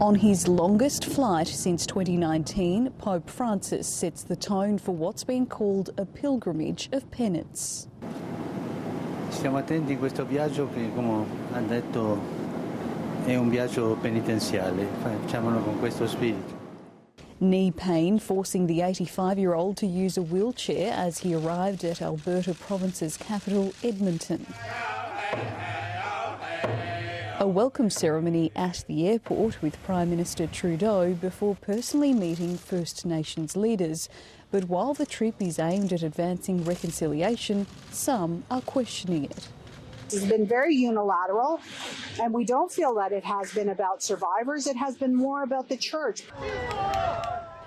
On his longest flight since 2019, Pope Francis sets the tone for what's been called a pilgrimage of penance. Stiamo attenti in questo viaggio che, come ha detto, è un viaggio penitenziale. Facciamolo con questo spirito. Knee pain forcing the 85-year-old to use a wheelchair as he arrived at Alberta Province's capital, Edmonton. A welcome ceremony at the airport with Prime Minister Trudeau before personally meeting First Nations leaders. But while the trip is aimed at advancing reconciliation, some are questioning it. It's been very unilateral, and we don't feel that it has been about survivors. It has been more about the church.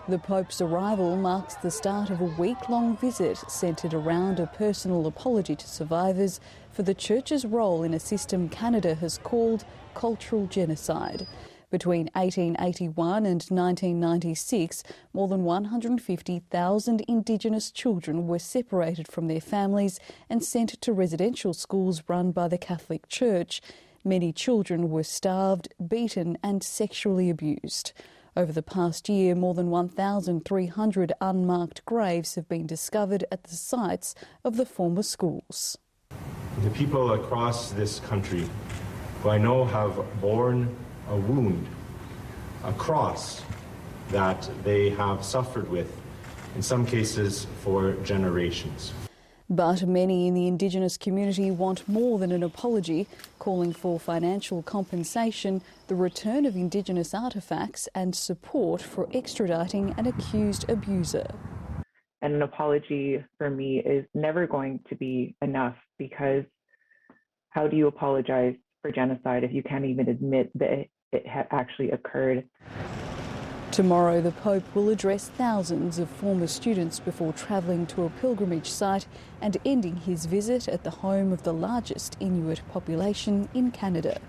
The Pope's arrival marks the start of a week-long visit centred around a personal apology to survivors for the Church's role in a system Canada has called cultural genocide. Between 1881 and 1996, more than 150,000 Indigenous children were separated from their families and sent to residential schools run by the Catholic Church. Many children were starved, beaten and sexually abused. Over the past year, more than 1,300 unmarked graves have been discovered at the sites of the former schools. The people across this country, who I know have borne a wound, a cross that they have suffered with, in some cases for generations. But many in the Indigenous community want more than an apology, calling for financial compensation, the return of Indigenous artefacts and support for extraditing an accused abuser. And an apology for me is never going to be enough, because how do you apologize for genocide if you can't even admit that it had actually occurred? Tomorrow, the Pope will address thousands of former students before travelling to a pilgrimage site and ending his visit at the home of the largest Inuit population in Canada.